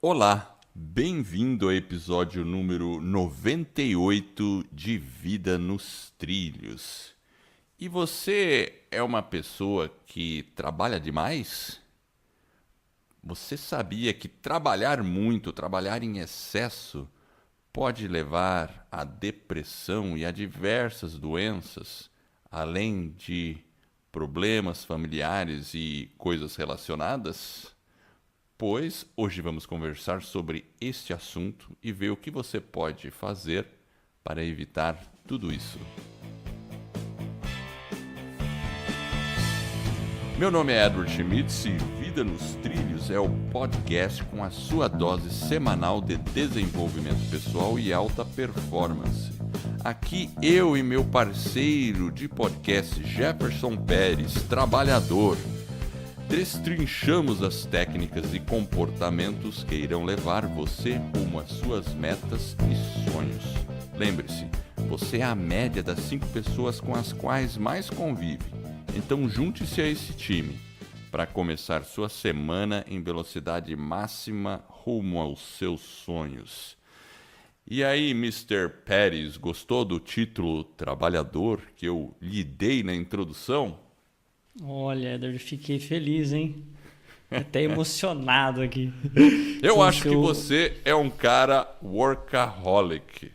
Olá, bem-vindo ao episódio número 98 de Vida nos Trilhos. E você é uma pessoa que trabalha demais? Você sabia que trabalhar muito, trabalhar em excesso, pode levar à depressão e a diversas doenças, além de problemas familiares e coisas relacionadas? Pois hoje vamos conversar sobre este assunto e ver o que você pode fazer para evitar tudo isso. Meu nome é Edward Schmitz e Vida nos Trilhos é o podcast com a sua dose semanal de desenvolvimento pessoal e alta performance. Aqui eu e meu parceiro de podcast Jefferson Pérez, trabalhador, destrinchamos as técnicas e comportamentos que irão levar você rumo às suas metas e sonhos. Lembre-se, você é a média das 5 pessoas com as quais mais convive. Então junte-se a esse time para começar sua semana em velocidade máxima rumo aos seus sonhos. E aí, Mr. Pérez, gostou do título Trabalhador que eu lhe dei na introdução? Olha, Edward, fiquei feliz, hein? Até emocionado aqui. Eu acho que você é um cara workaholic.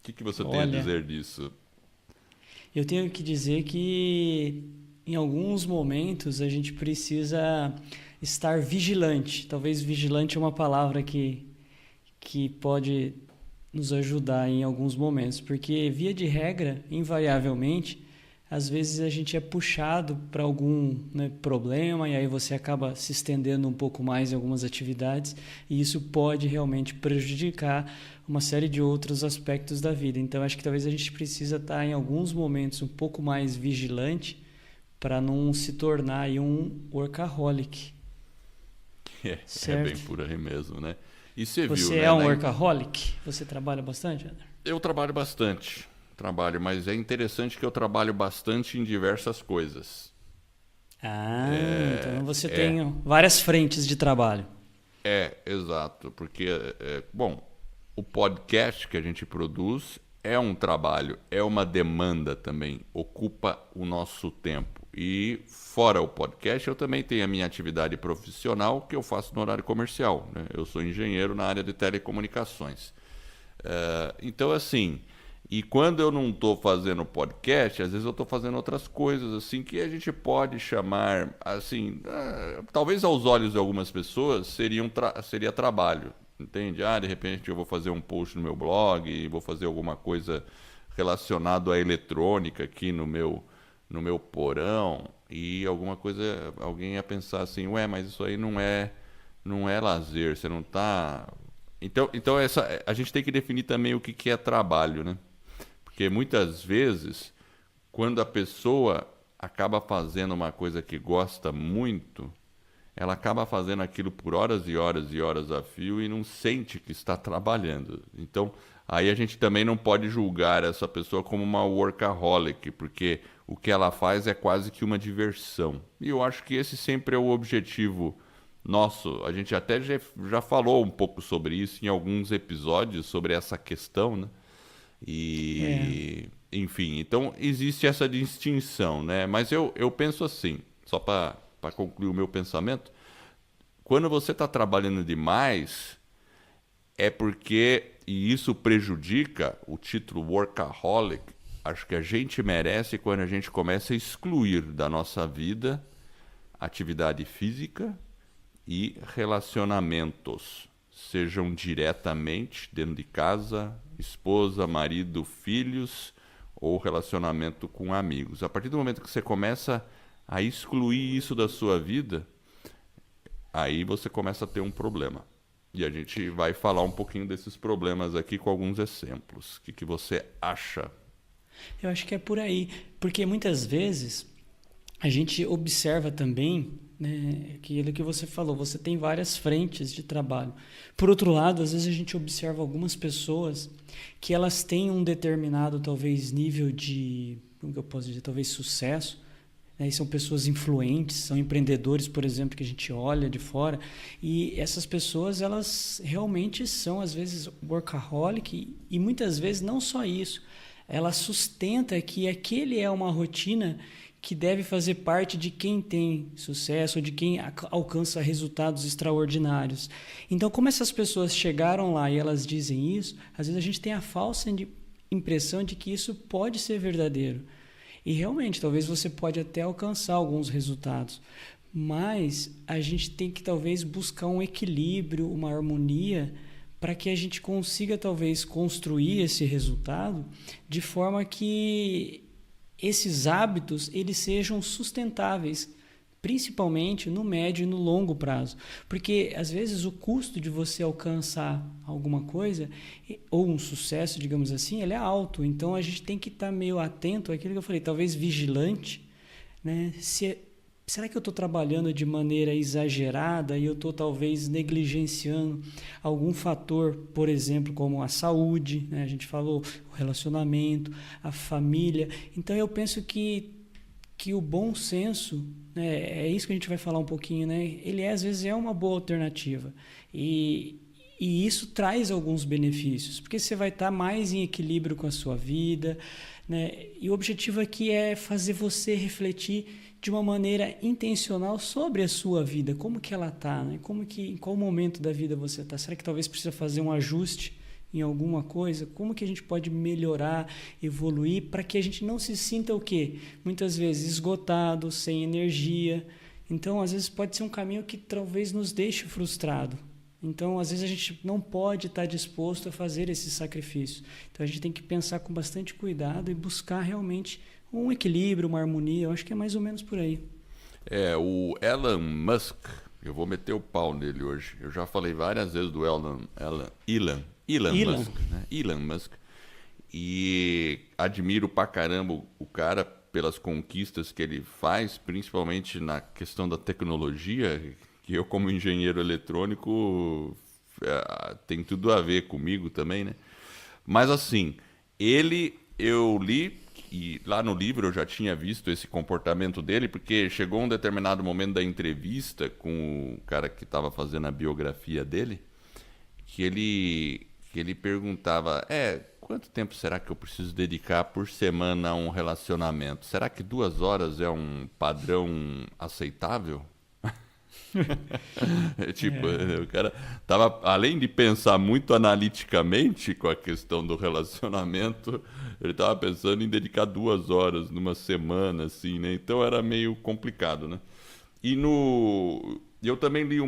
O que você tem a dizer disso? Eu tenho que dizer que em alguns momentos a gente precisa estar vigilante. Talvez vigilante é uma palavra que pode nos ajudar em alguns momentos, porque via de regra, invariavelmente, às vezes a gente é puxado para algum problema e aí você acaba se estendendo um pouco mais em algumas atividades e isso pode realmente prejudicar uma série de outros aspectos da vida. Então, acho que talvez a gente precisa estar em alguns momentos um pouco mais vigilante para não se tornar aí um workaholic. É bem por aí mesmo, né? E você viu, é um workaholic? Você trabalha bastante, Ana? Eu trabalho bastante. Mas é interessante que eu trabalho bastante em diversas coisas. Então você tem várias frentes de trabalho. Exato, porque, o podcast que a gente produz é um trabalho, é uma demanda também, ocupa o nosso tempo. E fora o podcast, eu também tenho a minha atividade profissional que eu faço no horário comercial, né? Eu sou engenheiro na área de telecomunicações. Então, assim... E quando eu não estou fazendo podcast, às vezes eu estou fazendo outras coisas assim que a gente pode chamar, assim, talvez aos olhos de algumas pessoas seria trabalho, entende? De repente eu vou fazer um post no meu blog, vou fazer alguma coisa relacionada à eletrônica aqui no meu porão e alguma coisa, alguém ia pensar assim, mas isso aí não é lazer, você não está... Então a gente tem que definir também o que é trabalho, né? Porque muitas vezes, quando a pessoa acaba fazendo uma coisa que gosta muito, ela acaba fazendo aquilo por horas e horas e horas a fio e não sente que está trabalhando. Então, aí a gente também não pode julgar essa pessoa como uma workaholic, porque o que ela faz é quase que uma diversão. E eu acho que esse sempre é o objetivo nosso. A gente até já falou um pouco sobre isso em alguns episódios, sobre essa questão, né? Enfim, então existe essa distinção, né? Mas eu penso assim, só para concluir o meu pensamento, quando você está trabalhando demais, é porque, e isso prejudica o título workaholic, acho que a gente merece quando a gente começa a excluir da nossa vida atividade física e relacionamentos, sejam diretamente dentro de casa, esposa, marido, filhos ou relacionamento com amigos. A partir do momento que você começa a excluir isso da sua vida, aí você começa a ter um problema. E a gente vai falar um pouquinho desses problemas aqui com alguns exemplos. O que você acha? Eu acho que é por aí, porque muitas vezes a gente observa também, né, aquilo que você falou, você tem várias frentes de trabalho. Por outro lado, às vezes a gente observa algumas pessoas que elas têm um determinado, talvez, nível de, como que eu posso dizer, talvez sucesso, né? E são pessoas influentes, são empreendedores, por exemplo, que a gente olha de fora. E essas pessoas, elas realmente são, às vezes, workaholic e muitas vezes não só isso. Ela sustenta que aquele é uma rotina que deve fazer parte de quem tem sucesso, de quem alcança resultados extraordinários. Então, como essas pessoas chegaram lá e elas dizem isso, às vezes a gente tem a falsa impressão de que isso pode ser verdadeiro. E realmente, talvez você pode até alcançar alguns resultados, mas a gente tem que talvez buscar um equilíbrio, uma harmonia, para que a gente consiga talvez construir esse resultado de forma que esses hábitos eles sejam sustentáveis, principalmente no médio e no longo prazo. Porque, às vezes, o custo de você alcançar alguma coisa, ou um sucesso, digamos assim, ele é alto. Então, a gente tem que estar meio atento àquilo que eu falei, talvez vigilante, né? Será que eu estou trabalhando de maneira exagerada e eu estou talvez negligenciando algum fator, por exemplo, como a saúde, né? A gente falou, o relacionamento, a família. Então eu penso que o bom senso, né, é isso que a gente vai falar um pouquinho, né? Ele às vezes é uma boa alternativa. E isso traz alguns benefícios, porque você vai estar mais em equilíbrio com a sua vida, né? E o objetivo aqui é fazer você refletir de uma maneira intencional sobre a sua vida, como que ela está, né? Em qual momento da vida você está? Será que talvez precisa fazer um ajuste em alguma coisa? Como que a gente pode melhorar, evoluir, para que a gente não se sinta o quê? Muitas vezes esgotado, sem energia. Então, às vezes pode ser um caminho que talvez nos deixe frustrado. Então, às vezes a gente não pode estar disposto a fazer esse sacrifício. Então, a gente tem que pensar com bastante cuidado e buscar realmente um equilíbrio, uma harmonia. Eu acho que é mais ou menos por aí. O Elon Musk, eu vou meter o pau nele hoje. Eu já falei várias vezes do Elon Musk, né? Elon Musk. E admiro pra caramba o cara pelas conquistas que ele faz, principalmente na questão da tecnologia, que eu, como engenheiro eletrônico, tem tudo a ver comigo também, né? Mas assim, eu li, e lá no livro eu já tinha visto esse comportamento dele, porque chegou um determinado momento da entrevista com o cara que estava fazendo a biografia dele, que ele perguntava, quanto tempo será que eu preciso dedicar por semana a um relacionamento? Será que 2 horas é um padrão aceitável? O cara tava, além de pensar muito analiticamente com a questão do relacionamento, ele estava pensando em dedicar 2 horas numa semana, assim, né? Então era meio complicado, né? Eu também li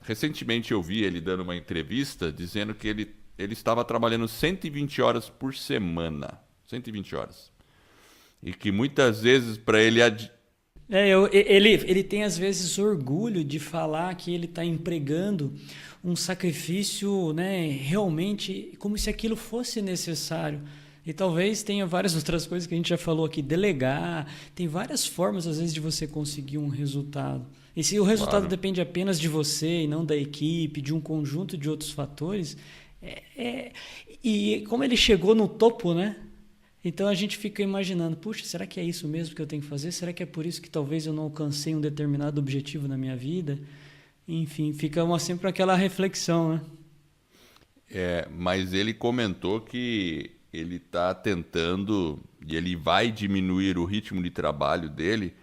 recentemente eu vi ele dando uma entrevista dizendo que ele estava trabalhando 120 horas por semana. 120 horas. E que muitas vezes para ele ele tem às vezes orgulho de falar que ele está empregando um sacrifício, né, realmente como se aquilo fosse necessário. E talvez tenha várias outras coisas que a gente já falou aqui, delegar, tem várias formas às vezes de você conseguir um resultado. E se o resultado depende apenas de você e não da equipe, de um conjunto de outros fatores, e como ele chegou no topo, né? Então a gente fica imaginando, puxa, será que é isso mesmo que eu tenho que fazer? Será que é por isso que talvez eu não alcancei um determinado objetivo na minha vida? Enfim, fica sempre aquela reflexão, né? Mas ele comentou que ele está tentando e ele vai diminuir o ritmo de trabalho dele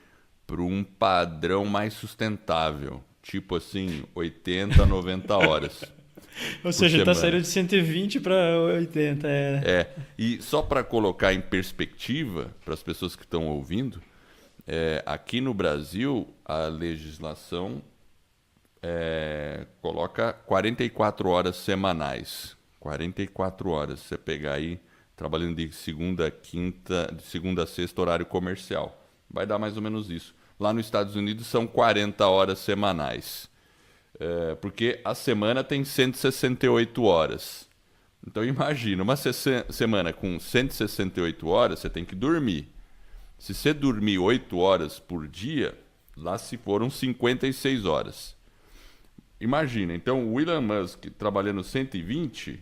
para um padrão mais sustentável, tipo assim, 80, 90 horas. Ou seja, ele está saindo de 120 para 80. E só para colocar em perspectiva para as pessoas que estão ouvindo, aqui no Brasil a legislação coloca 44 horas semanais. 44 horas, você pegar aí trabalhando de segunda a sexta, horário comercial. Vai dar mais ou menos isso. Lá nos Estados Unidos são 40 horas semanais. Porque a semana tem 168 horas. Então imagina, uma semana com 168 horas, você tem que dormir. Se você dormir 8 horas por dia, lá se foram 56 horas. Imagina, então o Elon Musk trabalhando 120,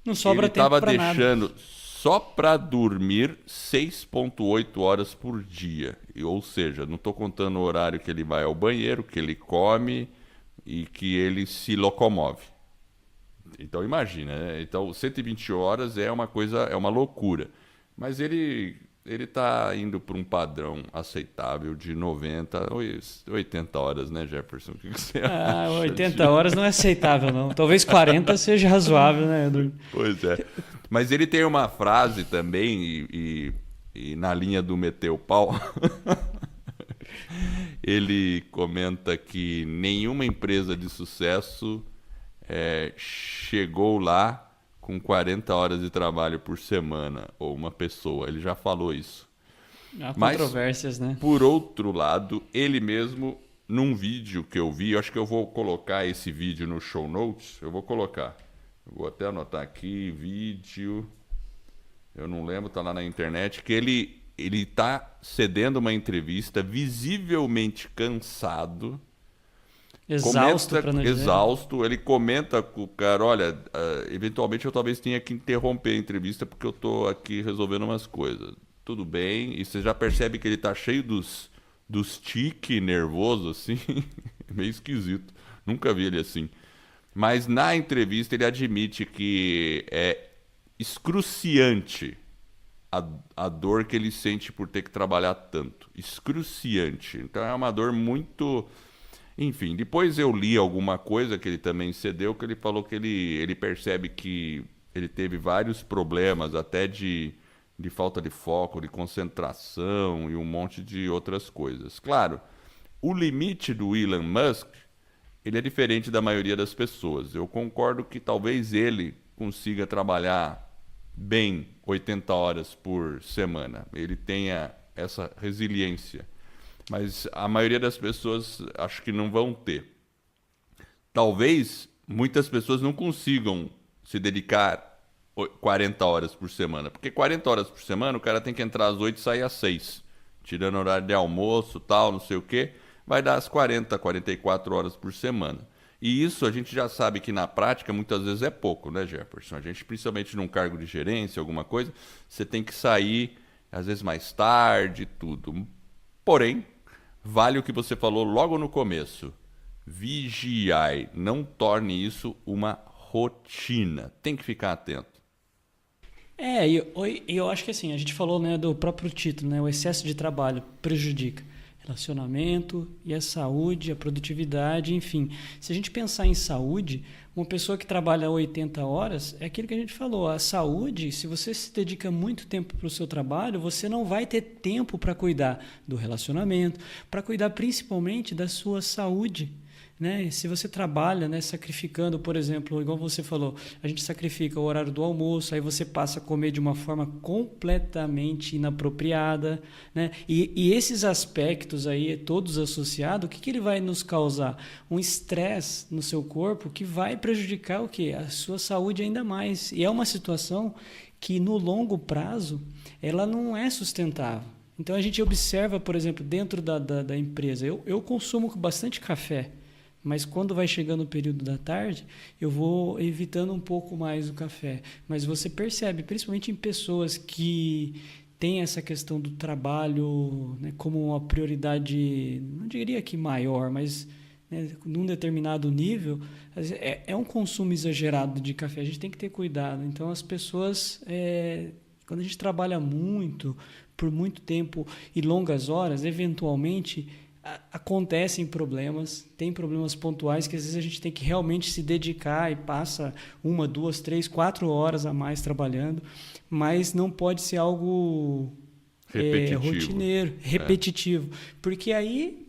não sobra ele tempo estava para nada. deixando só para dormir 6,8 horas por dia. Ou seja, não estou contando o horário que ele vai ao banheiro, que ele come e que ele se locomove. Então imagina, né? Então 120 horas é uma coisa, é uma loucura. Mas ele está indo para um padrão aceitável de 90, 80 horas, né, Jefferson? O que você acha? 80 horas não é aceitável, não. Talvez 40 seja razoável, né, Edu? Pois é. Mas ele tem uma frase também, e na linha do meteu pau, ele comenta que nenhuma empresa de sucesso chegou lá com 40 horas de trabalho por semana, ou uma pessoa. Ele já falou isso. Há Mas, controvérsias, né? por outro lado, ele mesmo, num vídeo que eu vi, eu acho que eu vou colocar esse vídeo no show notes, eu vou colocar. Vou até anotar aqui, vídeo, eu não lembro, tá lá na internet, que ele tá cedendo uma entrevista, visivelmente cansado, Exausto, para não dizer. exausto, ele comenta com o cara, olha, eventualmente eu talvez tenha que interromper a entrevista porque eu tô aqui resolvendo umas coisas. Tudo bem, e você já percebe que ele tá cheio dos tique nervoso, assim, meio esquisito, nunca vi ele assim. Mas na entrevista ele admite que é excruciante a dor que ele sente por ter que trabalhar tanto. Excruciante. Então é uma dor muito... Enfim, depois eu li alguma coisa que ele também cedeu, que ele falou que ele percebe que ele teve vários problemas, até de falta de foco, de concentração e um monte de outras coisas. Claro, o limite do Elon Musk, ele é diferente da maioria das pessoas. Eu concordo que talvez ele consiga trabalhar bem 80 horas por semana. Ele tenha essa resiliência. Mas a maioria das pessoas acho que não vão ter. Talvez muitas pessoas não consigam se dedicar 40 horas por semana. Porque 40 horas por semana o cara tem que entrar às 8 e sair às 6. Tirando horário de almoço, tal, não sei o quê. Vai dar as 40, 44 horas por semana. E isso a gente já sabe que na prática muitas vezes é pouco, né, Jefferson? A gente, principalmente num cargo de gerência, alguma coisa, você tem que sair às vezes mais tarde, tudo. Porém, vale o que você falou logo no começo. Vigiai, não torne isso uma rotina. Tem que ficar atento. Eu acho que assim, a gente falou, né, do próprio título, né, o excesso de trabalho prejudica relacionamento e a saúde, a produtividade, enfim. Se a gente pensar em saúde, uma pessoa que trabalha 80 horas, é aquilo que a gente falou, a saúde, se você se dedica muito tempo para o seu trabalho, você não vai ter tempo para cuidar do relacionamento, para cuidar principalmente da sua saúde. Né? Se você trabalha, né, sacrificando, por exemplo, igual você falou, a gente sacrifica o horário do almoço, aí você passa a comer de uma forma completamente inapropriada, né? E esses aspectos aí, todos associados, o que ele vai nos causar? Um estresse no seu corpo que vai prejudicar o quê? A sua saúde ainda mais. E é uma situação que no longo prazo ela não é sustentável. Então a gente observa, por exemplo, dentro da empresa, eu consumo bastante café. Mas quando vai chegando o período da tarde, eu vou evitando um pouco mais o café. Mas você percebe, principalmente em pessoas que têm essa questão do trabalho, né, como uma prioridade, não diria que maior, mas, né, num determinado nível, é um consumo exagerado de café. A gente tem que ter cuidado. Então, as pessoas, quando a gente trabalha muito, por muito tempo e longas horas, eventualmente acontecem problemas, tem problemas pontuais que às vezes a gente tem que realmente se dedicar e passa 1, 2, 3, 4 horas a mais trabalhando, mas não pode ser algo rotineiro, repetitivo, porque aí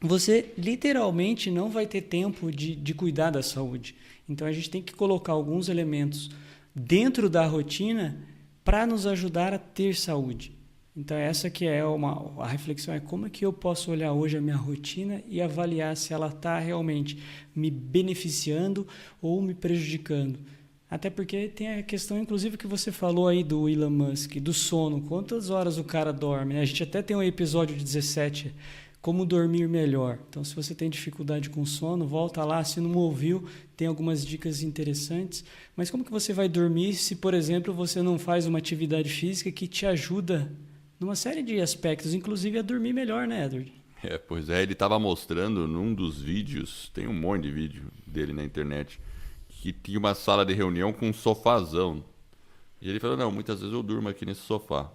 você literalmente não vai ter tempo de cuidar da saúde. Então a gente tem que colocar alguns elementos dentro da rotina para nos ajudar a ter saúde. Então essa que é a reflexão, é como é que eu posso olhar hoje a minha rotina e avaliar se ela está realmente me beneficiando ou me prejudicando. Até porque tem a questão, inclusive, que você falou aí do Elon Musk, do sono. Quantas horas o cara dorme, né? A gente até tem um episódio de 17 como dormir melhor. Então, se você tem dificuldade com sono, volta lá, se não ouviu, tem algumas dicas interessantes. Mas como que você vai dormir se, por exemplo, você não faz uma atividade física que te ajuda numa série de aspectos, inclusive a dormir melhor, né, Edward? Pois é, ele estava mostrando num dos vídeos, tem um monte de vídeo dele na internet, que tinha uma sala de reunião com um sofazão. E ele falou, não, muitas vezes eu durmo aqui nesse sofá.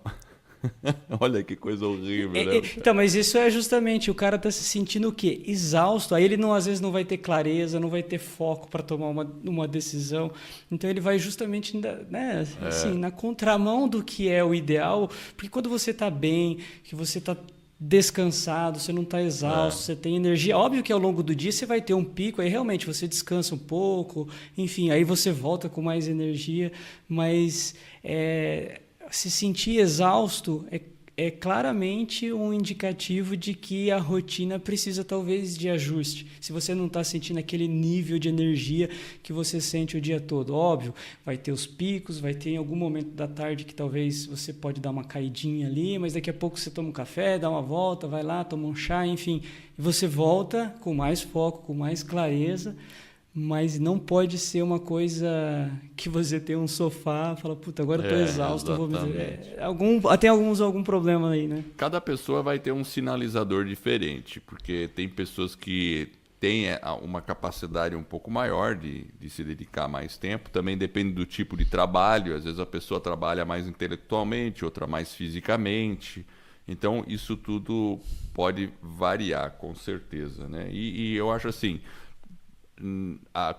Olha que coisa horrível, né? Então, mas isso é justamente, o cara tá se sentindo o quê? Exausto. Aí ele não, às vezes não vai ter clareza, não vai ter foco para tomar uma decisão. Então ele vai justamente, né, assim, na contramão do que é o ideal, porque quando você tá bem, que você tá descansado, você não está exausto, você tem energia. Óbvio que ao longo do dia você vai ter um pico, aí realmente você descansa um pouco, enfim, aí você volta com mais energia, mas se sentir exausto é claramente um indicativo de que a rotina precisa talvez de ajuste. Se você não está sentindo aquele nível de energia que você sente o dia todo. Óbvio, vai ter os picos, vai ter em algum momento da tarde que talvez você pode dar uma caidinha ali, mas daqui a pouco você toma um café, dá uma volta, vai lá, toma um chá, enfim. E você volta com mais foco, com mais clareza, mas não pode ser uma coisa que você tem um sofá, fala, puta, agora eu tô exausto, vou me... Tem algum problema aí, né? Cada pessoa vai ter um sinalizador diferente, porque tem pessoas que têm uma capacidade um pouco maior de se dedicar mais tempo, também depende do tipo de trabalho, às vezes a pessoa trabalha mais intelectualmente, outra mais fisicamente, então isso tudo pode variar, com certeza, né? E eu acho assim,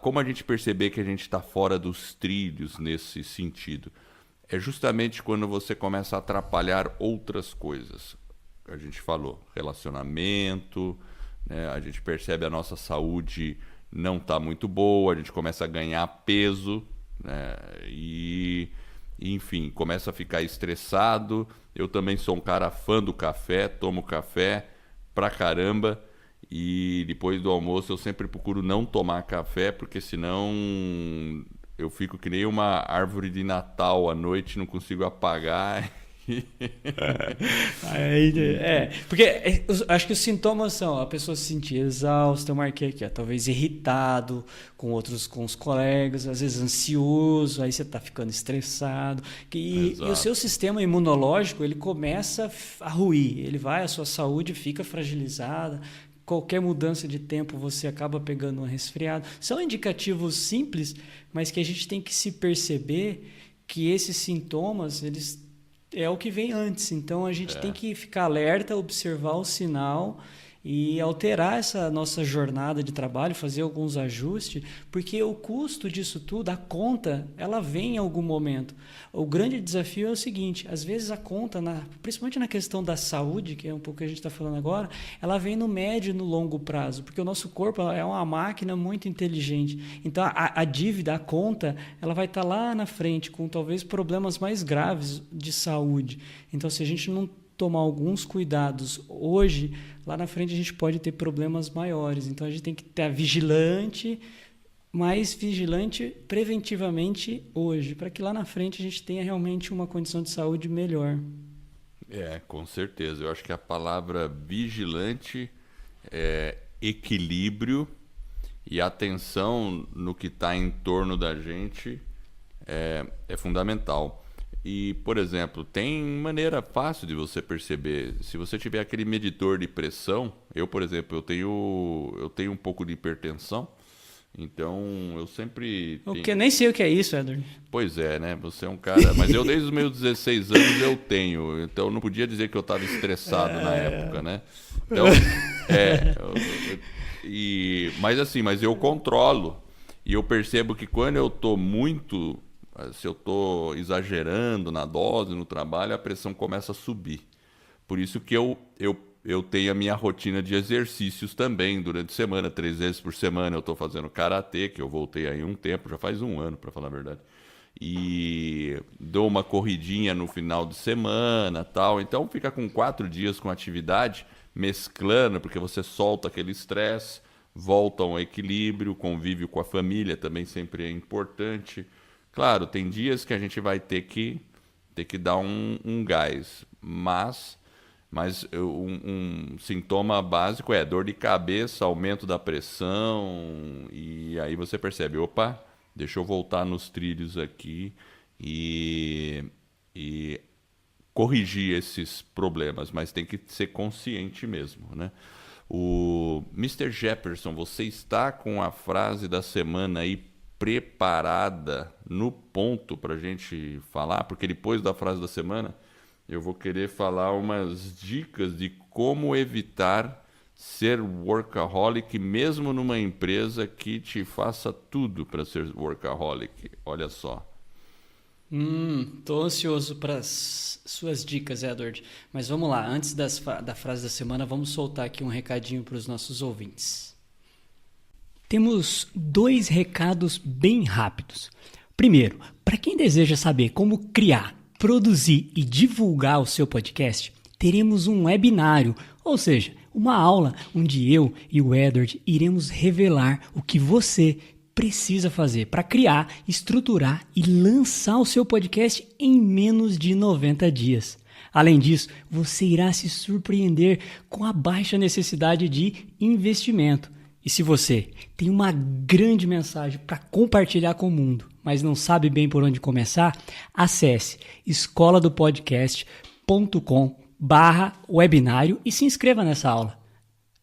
como a gente perceber que a gente está fora dos trilhos nesse sentido? É justamente quando você começa a atrapalhar outras coisas. A gente falou, relacionamento, né? A gente percebe a nossa saúde não está muito boa, a gente começa a ganhar peso, né? Enfim, começa a ficar estressado. Eu também sou um cara fã do café, tomo café pra caramba. E depois do almoço eu sempre procuro não tomar café, porque senão eu fico que nem uma árvore de Natal à noite, não consigo apagar. Porque acho que os sintomas são a pessoa se sentir exausta, eu marquei aqui, talvez irritado com os colegas, às vezes ansioso, aí você está ficando estressado. E o seu sistema imunológico ele começa a ruir, a sua saúde fica fragilizada. Qualquer mudança de tempo você acaba pegando um resfriado. São indicativos simples, mas que a gente tem que se perceber que esses sintomas é o que vem antes. Então a gente tem que ficar alerta, observar o sinal e alterar essa nossa jornada de trabalho, fazer alguns ajustes, porque o custo disso tudo, a conta, ela vem em algum momento. O grande desafio é o seguinte, às vezes a conta, principalmente na questão da saúde, que é um pouco o que a gente está falando agora, ela vem no médio e no longo prazo, porque o nosso corpo é uma máquina muito inteligente. Então a dívida, a conta, ela vai estar lá na frente, com talvez problemas mais graves de saúde. Então se a gente não tomar alguns cuidados hoje, lá na frente a gente pode ter problemas maiores. Então a gente tem que estar mais vigilante preventivamente hoje, para que lá na frente a gente tenha realmente uma condição de saúde melhor. Com certeza. Eu acho que a palavra vigilante é equilíbrio e atenção no que está em torno da gente é fundamental. E, por exemplo, tem maneira fácil de você perceber. Se você tiver aquele medidor de pressão, por exemplo, eu tenho um pouco de hipertensão, então eu sempre... Nem sei o que é isso, Edward. Pois é, né? Você é um cara... Mas eu desde os meus 16 anos eu tenho, então eu não podia dizer que eu estava estressado na época, né? Então, mas eu controlo. E eu percebo que quando eu estou muito... Se eu estou exagerando na dose, no trabalho, a pressão começa a subir. Por isso que eu tenho a minha rotina de exercícios também durante a semana. 3 vezes por semana eu estou fazendo karatê, que eu voltei aí um tempo, já faz um ano, para falar a verdade. E dou uma corridinha no final de semana, tal. Então fica com 4 dias com atividade, mesclando, porque você solta aquele estresse, volta ao equilíbrio, convívio com a família também sempre é importante. Claro, tem dias que a gente vai ter que dar um gás, mas Mas um sintoma básico é dor de cabeça, aumento da pressão, e aí você percebe, opa, deixa eu voltar nos trilhos aqui e corrigir esses problemas, mas tem que ser consciente mesmo, né? O Mr. Jefferson, você está com a frase da semana aí preparada no ponto para a gente falar? Porque depois da frase da semana eu vou querer falar umas dicas de como evitar ser workaholic, mesmo numa empresa que te faça tudo para ser workaholic. Olha só. Tô ansioso para as suas dicas, Edward. Mas vamos lá, antes da frase da semana, vamos soltar aqui um recadinho para os nossos ouvintes. Temos 2 recados bem rápidos. Primeiro, para quem deseja saber como criar, produzir e divulgar o seu podcast, teremos um webinário, ou seja, uma aula onde eu e o Edward iremos revelar o que você precisa fazer para criar, estruturar e lançar o seu podcast em menos de 90 dias. Além disso, você irá se surpreender com a baixa necessidade de investimento. E se você tem uma grande mensagem para compartilhar com o mundo, mas não sabe bem por onde começar, acesse escoladopodcast.com/webinário e se inscreva nessa aula.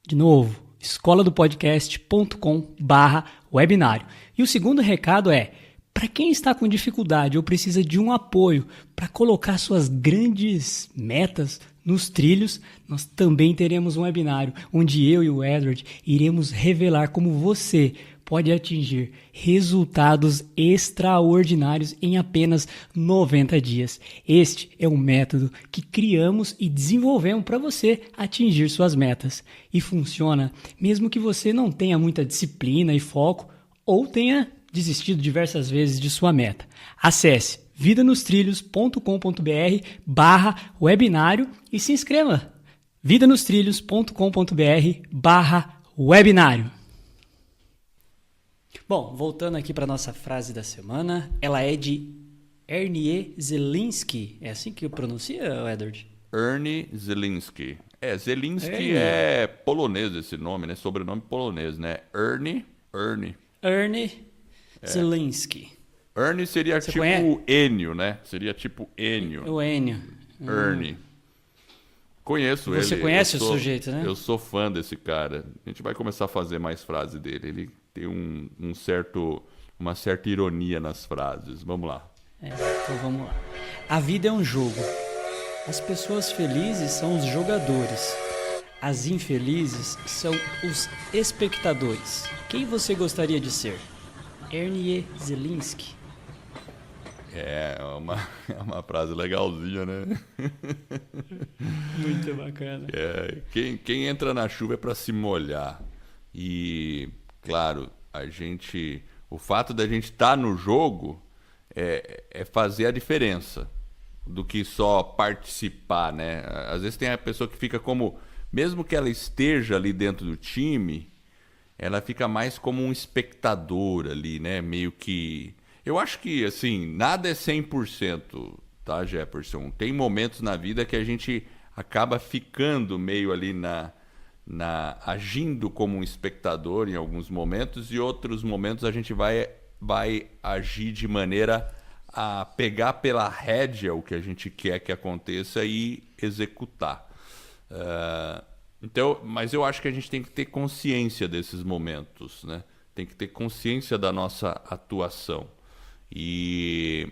De novo, escoladopodcast.com/webinário. E o segundo recado é, para quem está com dificuldade ou precisa de um apoio para colocar suas grandes metas nos trilhos, nós também teremos um webinário onde eu e o Edward iremos revelar como você pode atingir resultados extraordinários em apenas 90 dias. Este é um método que criamos e desenvolvemos para você atingir suas metas. E funciona mesmo que você não tenha muita disciplina e foco ou tenha desistido diversas vezes de sua meta. Acesse vidanostrilhos.com.br/webinário e se inscreva. vidanostrilhos.com.br/webinário. Bom, voltando aqui para nossa frase da semana, ela é de Ernie Zelinski. É assim que pronuncia, Edward? Ernie Zelinski. Zelinski é polonês esse nome, né? Sobrenome polonês, né? Ernie Zelinski. Ernie seria Você tipo conhece? Enio, né? Seria tipo Enio. O Enio. Ernie. Conheço ele. Você conhece o sujeito, né? Eu sou fã desse cara. A gente vai começar a fazer mais frases dele. Ele tem uma certa ironia nas frases. Vamos lá. Então vamos lá. A vida é um jogo. As pessoas felizes são os jogadores. As infelizes são os espectadores. Quem você gostaria de ser? Ernie Zelinski. É uma frase legalzinha, né? Muito bacana. Quem entra na chuva é para se molhar. E, claro, o fato da gente estar no jogo é fazer a diferença do que só participar, né? Às vezes tem a pessoa que fica como, mesmo que ela esteja ali dentro do time, ela fica mais como um espectador ali, né? Meio que... Eu acho que, assim, nada é 100%, tá, Jefferson? Tem momentos na vida que a gente acaba ficando meio ali agindo como um espectador em alguns momentos, e outros momentos a gente vai agir de maneira a pegar pela rédea o que a gente quer que aconteça e executar. Então, mas eu acho que a gente tem que ter consciência desses momentos, né? Tem que ter consciência da nossa atuação. E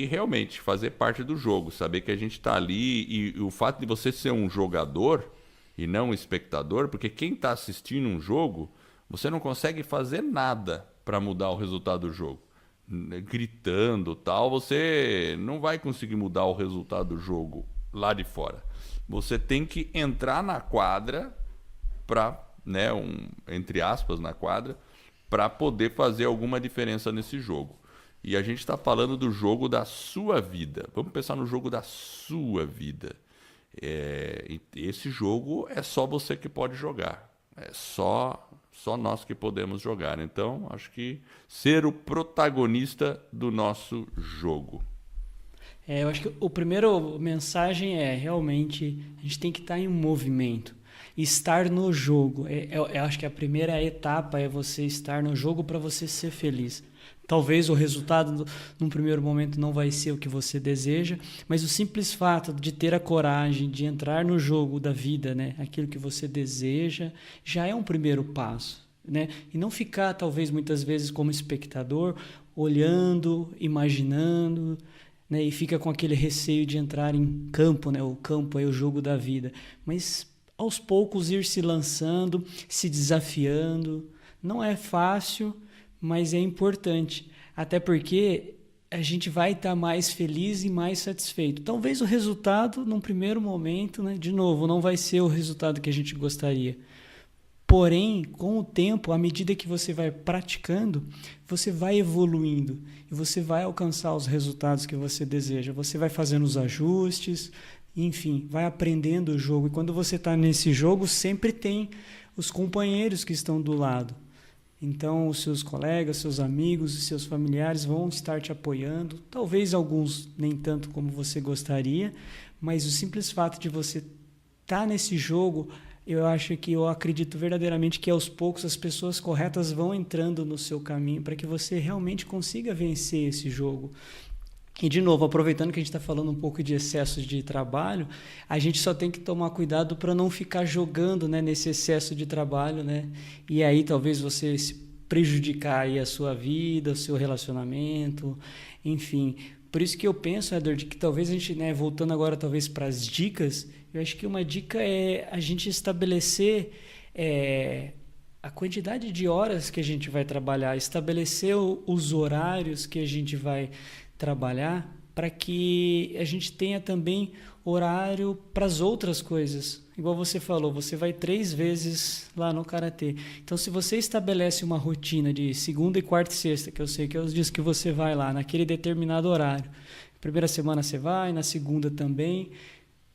realmente fazer parte do jogo, saber que a gente está ali, e o fato de você ser um jogador e não um espectador, porque quem está assistindo um jogo, você não consegue fazer nada para mudar o resultado do jogo. Gritando tal, você não vai conseguir mudar o resultado do jogo lá de fora. Você tem que entrar na quadra para, né, entre aspas, na quadra, para poder fazer alguma diferença nesse jogo. E a gente está falando do jogo da sua vida. Vamos pensar no jogo da sua vida. Esse jogo é só você que pode jogar. É só nós que podemos jogar. Então, acho que ser o protagonista do nosso jogo. Eu acho que a primeira mensagem é realmente a gente tem que estar em movimento, estar no jogo. Eu acho que a primeira etapa é você estar no jogo para você ser feliz. Talvez o resultado num primeiro momento não vai ser o que você deseja, mas o simples fato de ter a coragem de entrar no jogo da vida, né, aquilo que você deseja, já é um primeiro passo, né? E não ficar talvez muitas vezes como espectador, olhando, imaginando, né, e fica com aquele receio de entrar em campo, né? O campo é o jogo da vida, mas aos poucos ir se lançando, se desafiando. Não é fácil, mas é importante, até porque a gente vai estar mais feliz e mais satisfeito. Talvez o resultado, num primeiro momento, né, de novo, não vai ser o resultado que a gente gostaria. Porém, com o tempo, à medida que você vai praticando, você vai evoluindo e você vai alcançar os resultados que você deseja. Você vai fazendo os ajustes, enfim, vai aprendendo o jogo. E quando você está nesse jogo, sempre tem os companheiros que estão do lado. Então, os seus colegas, seus amigos e seus familiares vão estar te apoiando. Talvez alguns nem tanto como você gostaria, mas o simples fato de você estar nesse jogo, eu acredito verdadeiramente que aos poucos as pessoas corretas vão entrando no seu caminho para que você realmente consiga vencer esse jogo. E, de novo, aproveitando que a gente está falando um pouco de excesso de trabalho, a gente só tem que tomar cuidado para não ficar jogando, né, nesse excesso de trabalho, né? E aí talvez você se prejudicar aí a sua vida, o seu relacionamento, enfim. Por isso que eu penso, Edward, que talvez a gente, né, voltando agora talvez para as dicas, eu acho que uma dica é a gente estabelecer a quantidade de horas que a gente vai trabalhar, estabelecer os horários que a gente vai trabalhar, para que a gente tenha também horário para as outras coisas. Igual você falou, você vai 3 vezes lá no karatê. Então, se você estabelece uma rotina de segunda, quarta e sexta, que eu sei que é os dias que você vai lá, naquele determinado horário. Primeira semana você vai, na segunda também.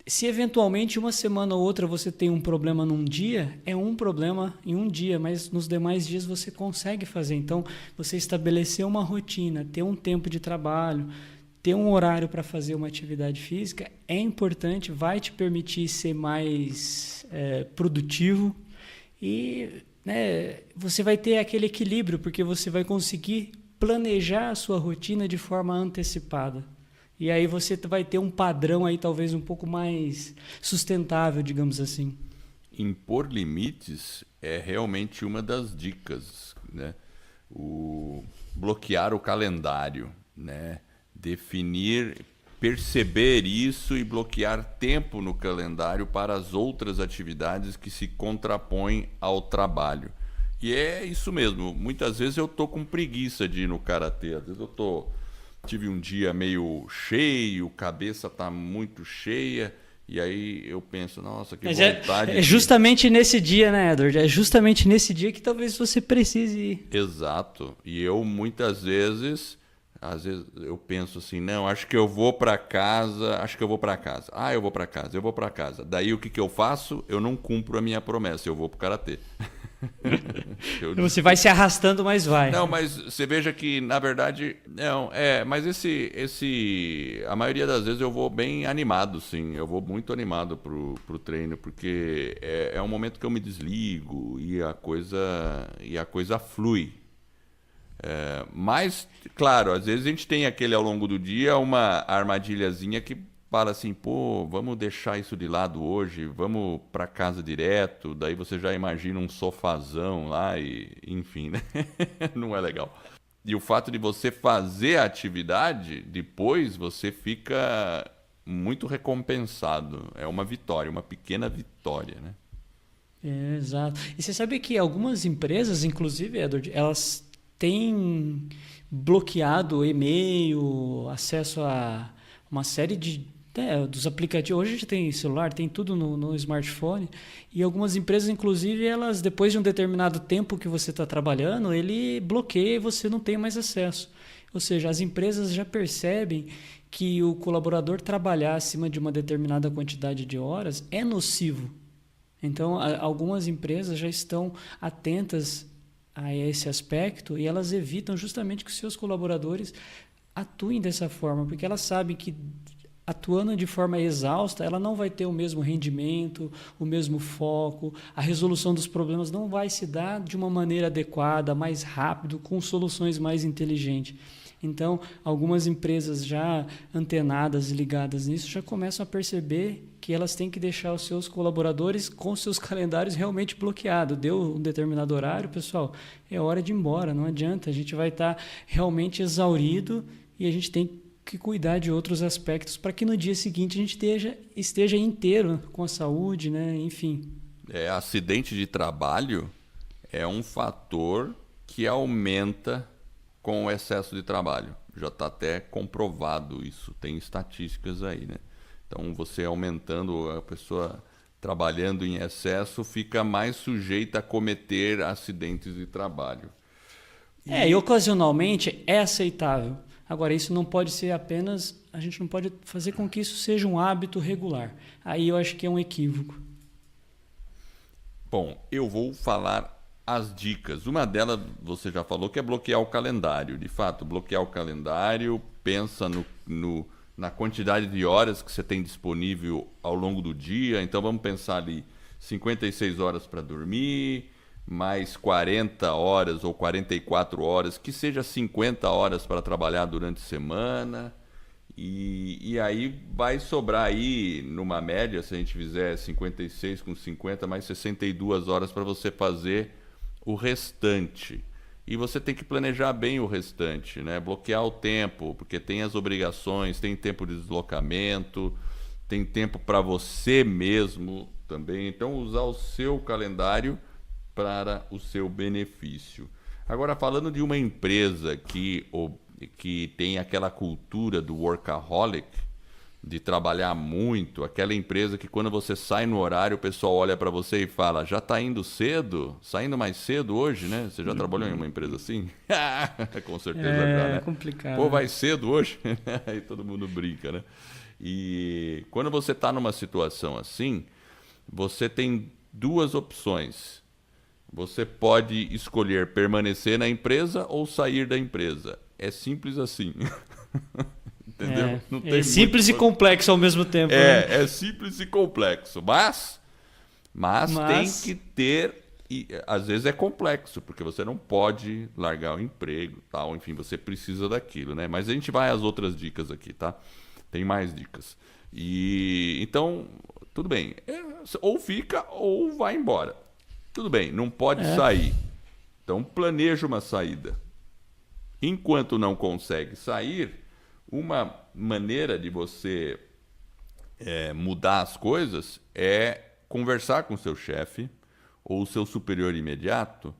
Se eventualmente uma semana ou outra você tem um problema num dia, é um problema em um dia, mas nos demais dias você consegue fazer. Então, você estabelecer uma rotina, ter um tempo de trabalho, ter um horário para fazer uma atividade física é importante, vai te permitir ser mais produtivo e, né, você vai ter aquele equilíbrio, porque você vai conseguir planejar a sua rotina de forma antecipada. E aí você vai ter um padrão aí talvez um pouco mais sustentável, digamos assim. Impor limites é realmente uma das dicas, né? Bloquear o calendário, né? Definir, perceber isso e bloquear tempo no calendário para as outras atividades que se contrapõem ao trabalho. E é isso mesmo. Muitas vezes eu tô com preguiça de ir no karatê. Às vezes tive um dia meio cheio, cabeça tá muito cheia, e aí eu penso, nossa, que vontade. É justamente nesse dia, né, Edward? É justamente nesse dia que talvez você precise ir. Exato. E eu muitas vezes, às vezes eu penso assim, não, acho que eu vou para casa. Eu vou para casa. Daí o que eu faço? Eu não cumpro a minha promessa, eu vou pro karatê. Você vai se arrastando, mas vai. Não, mas você veja que, na verdade, não, mas a maioria das vezes eu vou bem animado, sim. Eu vou muito animado pro treino, porque é um momento que eu me desligo e a coisa flui. Mas, claro, às vezes a gente tem aquele ao longo do dia uma armadilhazinha que fala assim, pô, vamos deixar isso de lado hoje, vamos para casa direto, daí você já imagina um sofazão lá e, enfim, né? Não é legal. E o fato de você fazer a atividade, depois você fica muito recompensado. É uma vitória, uma pequena vitória, né? Exato. E você sabe que algumas empresas, inclusive, Edward, elas têm bloqueado o e-mail, acesso a uma série dos aplicativos. Hoje a gente tem celular, tem tudo no smartphone, e algumas empresas, inclusive, elas, depois de um determinado tempo que você está trabalhando, ele bloqueia e você não tem mais acesso. Ou seja, as empresas já percebem que o colaborador trabalhar acima de uma determinada quantidade de horas é nocivo. Então, algumas empresas já estão atentas a esse aspecto e elas evitam justamente que os seus colaboradores atuem dessa forma, porque elas sabem que atuando de forma exausta, ela não vai ter o mesmo rendimento, o mesmo foco, a resolução dos problemas não vai se dar de uma maneira adequada, mais rápido, com soluções mais inteligentes. Então, algumas empresas já antenadas e ligadas nisso já começam a perceber que elas têm que deixar os seus colaboradores com seus calendários realmente bloqueados. Deu um determinado horário, pessoal, é hora de ir embora, não adianta, a gente vai estar realmente exaurido e a gente tem que cuidar de outros aspectos para que no dia seguinte a gente esteja inteiro com a saúde, né? Enfim. Acidente de trabalho é um fator que aumenta com o excesso de trabalho. Já está até comprovado isso, tem estatísticas aí, né? Então, você aumentando, a pessoa trabalhando em excesso fica mais sujeita a cometer acidentes de trabalho. E ocasionalmente é aceitável. Agora, isso não pode ser apenas... A gente não pode fazer com que isso seja um hábito regular. Aí eu acho que é um equívoco. Bom, eu vou falar as dicas. Uma delas, você já falou, que é bloquear o calendário. De fato, bloquear o calendário, pensa na quantidade de horas que você tem disponível ao longo do dia. Então, vamos pensar ali 56 horas para dormir, mais 40 horas ou 44 horas, que seja 50 horas para trabalhar durante a semana. E aí vai sobrar aí, numa média, se a gente fizer 56 com 50, mais 62 horas para você fazer o restante. E você tem que planejar bem o restante, né? Bloquear o tempo, porque tem as obrigações, tem tempo de deslocamento, tem tempo para você mesmo também. Então, usar o seu calendário para o seu benefício. Agora, falando de uma empresa que tem aquela cultura do workaholic, de trabalhar muito, aquela empresa que quando você sai no horário, o pessoal olha para você e fala, já está indo cedo? Saindo mais cedo hoje, né? Você já trabalhou em uma empresa assim? Com certeza já, né? É complicado. Pô, vai cedo hoje? Aí todo mundo brinca, né? E quando você está numa situação assim, você tem duas opções. Você pode escolher permanecer na empresa ou sair da empresa. É simples assim. Entendeu? Não tem simples e complexo ao mesmo tempo. É simples e complexo. Mas tem que ter... E, às vezes é complexo, porque você não pode largar o emprego, tal. Enfim, você precisa daquilo, né? Mas a gente vai às outras dicas aqui, tá? Tem mais dicas. E então, tudo bem. Ou fica ou vai embora. Tudo bem, não pode sair. Então, planeja uma saída. Enquanto não consegue sair, uma maneira de você mudar as coisas é conversar com o seu chefe ou o seu superior imediato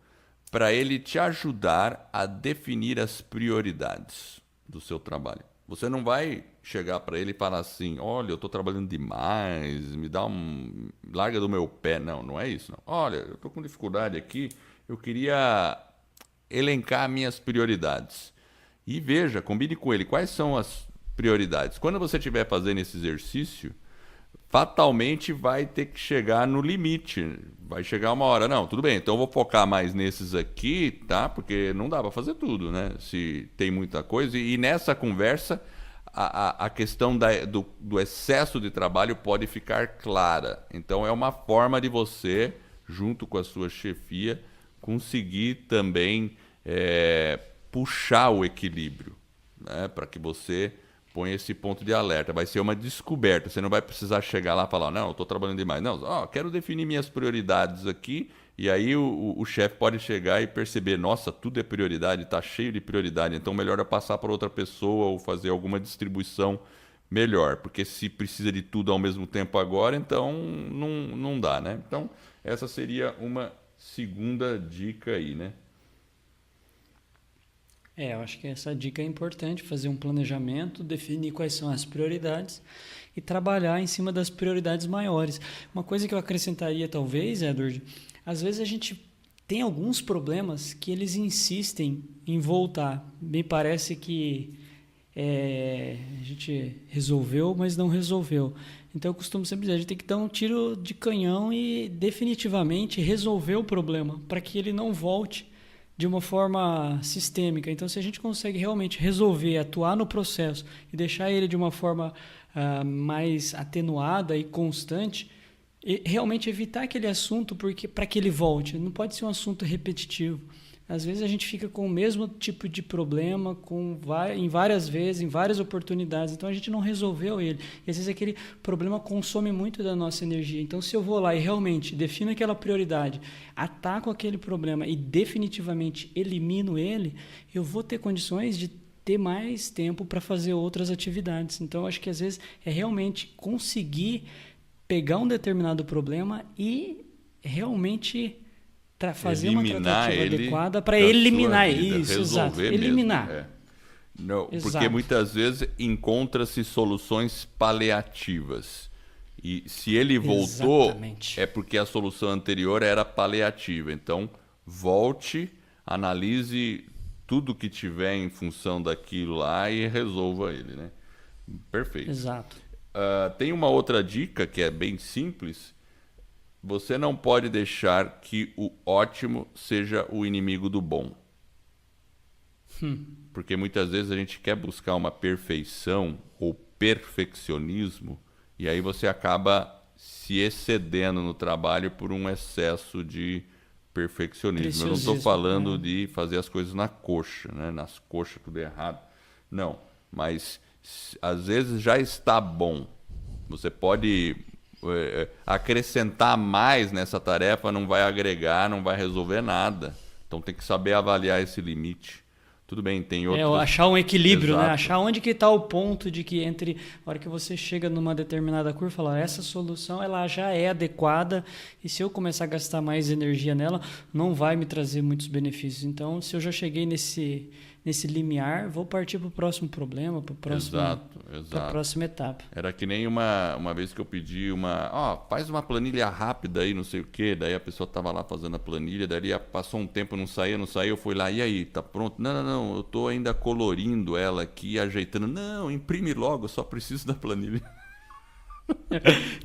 para ele te ajudar a definir as prioridades do seu trabalho. Você não vai chegar para ele e falar assim, olha, eu estou trabalhando demais, larga do meu pé. Não, não é isso. Não. Olha, eu estou com dificuldade aqui, eu queria elencar minhas prioridades. E veja, combine com ele quais são as prioridades. Quando você estiver fazendo esse exercício, fatalmente vai ter que chegar no limite. Vai chegar uma hora, não, tudo bem, então eu vou focar mais nesses aqui, tá? Porque não dá para fazer tudo, né? Se tem muita coisa. E nessa conversa, a questão do excesso de trabalho pode ficar clara. Então, é uma forma de você, junto com a sua chefia, conseguir também puxar o equilíbrio, né? Para que você ponha esse ponto de alerta. Vai ser uma descoberta. Você não vai precisar chegar lá e falar, não, eu estou trabalhando demais. Não, quero definir minhas prioridades aqui. E aí o chefe pode chegar e perceber, nossa, tudo é prioridade, está cheio de prioridade. Então, melhor é passar para outra pessoa ou fazer alguma distribuição melhor. Porque se precisa de tudo ao mesmo tempo agora, então não dá, né? Então, essa seria uma segunda dica aí, né? Eu acho que essa dica é importante, fazer um planejamento, definir quais são as prioridades e trabalhar em cima das prioridades maiores. Uma coisa que eu acrescentaria talvez, Edward, às vezes a gente tem alguns problemas que eles insistem em voltar. Me parece que a gente resolveu, mas não resolveu. Então eu costumo sempre dizer, a gente tem que dar um tiro de canhão e definitivamente resolver o problema, para que ele não volte de uma forma sistêmica. Então, se a gente consegue realmente resolver, atuar no processo e deixar ele de uma forma mais atenuada e constante, e realmente evitar aquele assunto para que ele volte. Não pode ser um assunto repetitivo. Às vezes a gente fica com o mesmo tipo de problema em várias vezes, em várias oportunidades. Então a gente não resolveu ele. E às vezes aquele problema consome muito da nossa energia. Então se eu vou lá e realmente defino aquela prioridade, ataco aquele problema e definitivamente elimino ele, eu vou ter condições de ter mais tempo para fazer outras atividades. Então acho que às vezes é realmente conseguir pegar um determinado problema e realmente fazer uma tratativa adequada para eliminar isso, exato, eliminar. Não, porque muitas vezes encontra-se soluções paliativas. E se ele voltou, é porque a solução anterior era paliativa. Então, volte, analise tudo que tiver em função daquilo lá e resolva ele, né? Perfeito. Exato. Tem uma outra dica que é bem simples. Você não pode deixar que o ótimo seja o inimigo do bom. Porque muitas vezes a gente quer buscar uma perfeição ou perfeccionismo e aí você acaba se excedendo no trabalho por um excesso de perfeccionismo. Eu não estou falando de fazer as coisas na coxa, né? Nas coxas tudo errado. Não, mas às vezes já está bom. Você pode acrescentar mais nessa tarefa, não vai agregar, não vai resolver nada. Então tem que saber avaliar esse limite. Tudo bem, tem outros... achar um equilíbrio, né? Achar onde que está o ponto de que entre a hora que você chega numa determinada curva, falar, essa solução ela já é adequada e se eu começar a gastar mais energia nela, não vai me trazer muitos benefícios. Então, se eu já cheguei nesse limiar, vou partir para o próximo problema, para a próxima etapa. Era que nem uma vez que eu pedi faz uma planilha rápida aí, não sei o quê, daí a pessoa estava lá fazendo a planilha, daí passou um tempo, não saía, eu fui lá, e aí, tá pronto? Não, eu estou ainda colorindo ela aqui, ajeitando. Não, imprime logo, eu só preciso da planilha.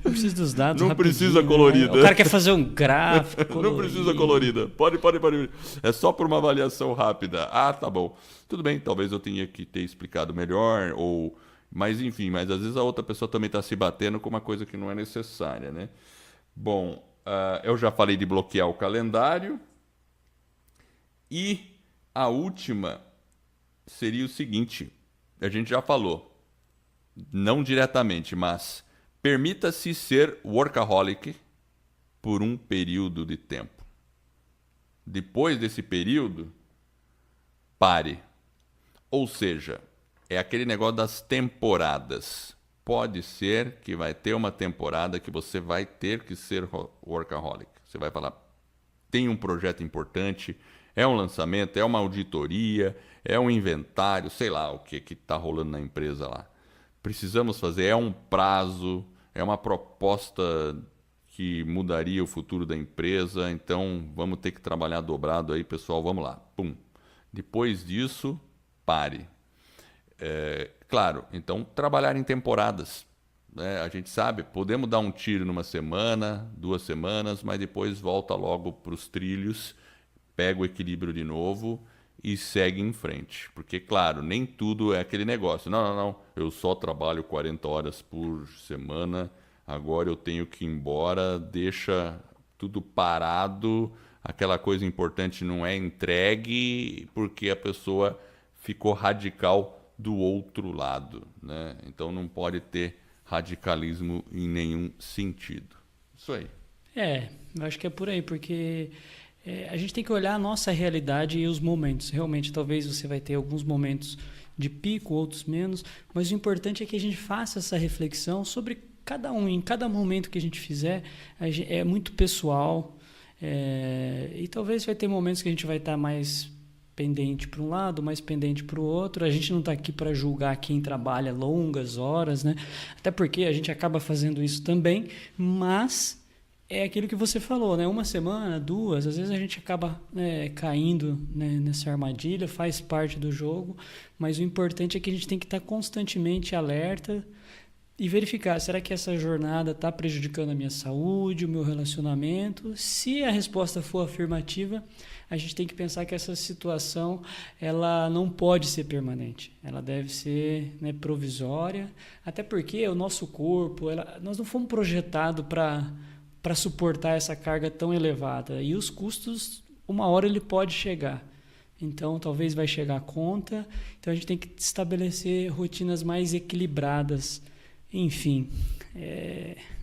Eu preciso dos dados. Não precisa colorida. Né? O cara quer fazer um gráfico. Não precisa colorida. Pode. É só por uma avaliação rápida. Ah, tá bom. Tudo bem, talvez eu tenha que ter explicado melhor, mas enfim, mas às vezes a outra pessoa também está se batendo com uma coisa que não é necessária, né? Bom, eu já falei de bloquear o calendário. E a última seria o seguinte: a gente já falou, não diretamente, mas permita-se ser workaholic por um período de tempo. Depois desse período, pare. Ou seja, é aquele negócio das temporadas. Pode ser que vai ter uma temporada que você vai ter que ser workaholic. Você vai falar, tem um projeto importante, é um lançamento, é uma auditoria, é um inventário, sei lá o que está rolando na empresa lá. Precisamos fazer, é um prazo, é uma proposta que mudaria o futuro da empresa, então vamos ter que trabalhar dobrado aí, pessoal, vamos lá. Pum. Depois disso, pare. Claro, então trabalhar em temporadas. Né? A gente sabe, podemos dar um tiro numa semana, 2 semanas, mas depois volta logo para os trilhos, pega o equilíbrio de novo e segue em frente. Porque, claro, nem tudo é aquele negócio. Não. Eu só trabalho 40 horas por semana, agora eu tenho que ir embora, deixa tudo parado, aquela coisa importante não é entregue porque a pessoa ficou radical do outro lado, né? Então não pode ter radicalismo em nenhum sentido. Isso aí. Eu acho que é por aí, porque a gente tem que olhar a nossa realidade e os momentos. Realmente, talvez você vai ter alguns momentos de pico, outros menos, mas o importante é que a gente faça essa reflexão sobre cada um. Em cada momento que a gente fizer, é muito pessoal, e talvez vai ter momentos que a gente vai estar mais pendente para um lado, mais pendente para o outro. A gente não está aqui para julgar quem trabalha longas horas, né? Até porque a gente acaba fazendo isso também, mas é aquilo que você falou, né? 1 semana, 2, às vezes a gente acaba caindo, né, nessa armadilha, faz parte do jogo, mas o importante é que a gente tem que estar constantemente alerta, e verificar, será que essa jornada está prejudicando a minha saúde, o meu relacionamento? Se a resposta for afirmativa, a gente tem que pensar que essa situação ela não pode ser permanente, ela deve ser, né, provisória, até porque o nosso corpo, nós não fomos projetados para suportar essa carga tão elevada, e os custos, uma hora ele pode chegar. Então, talvez vai chegar a conta, então a gente tem que estabelecer rotinas mais equilibradas. Enfim,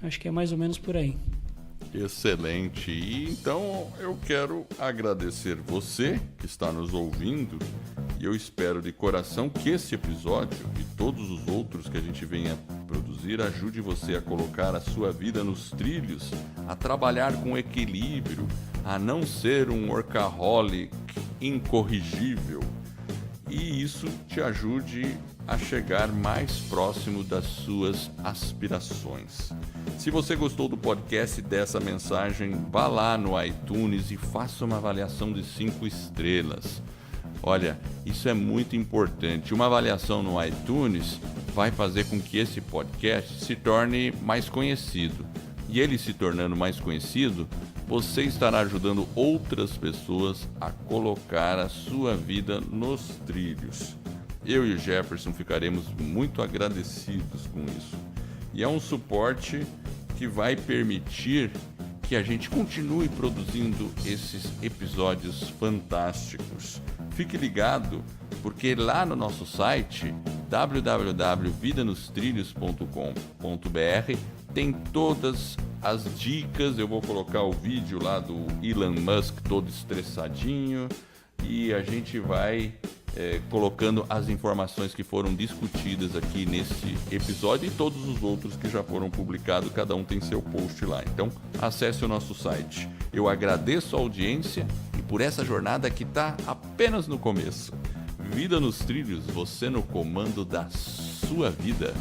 acho que é mais ou menos por aí. Excelente. E então eu quero agradecer você que está nos ouvindo e eu espero de coração que esse episódio e todos os outros que a gente venha produzir ajude você a colocar a sua vida nos trilhos, a trabalhar com equilíbrio, a não ser um workaholic incorrigível. E isso te ajude a chegar mais próximo das suas aspirações. Se você gostou do podcast dessa mensagem, vá lá no iTunes e faça uma avaliação de 5 estrelas. Olha, isso é muito importante. Uma avaliação no iTunes vai fazer com que esse podcast se torne mais conhecido. E ele se tornando mais conhecido, você estará ajudando outras pessoas a colocar a sua vida nos trilhos. Eu e o Jefferson ficaremos muito agradecidos com isso. E é um suporte que vai permitir que a gente continue produzindo esses episódios fantásticos. Fique ligado, porque lá no nosso site www.vidanostrilhos.com.br tem todas as dicas. Eu vou colocar o vídeo lá do Elon Musk todo estressadinho e a gente vai colocando as informações que foram discutidas aqui nesse episódio e todos os outros que já foram publicados, cada um tem seu post lá. Então acesse o nosso site. Eu agradeço a audiência e por essa jornada que está apenas no começo. Vida nos trilhos, você no comando da sua vida.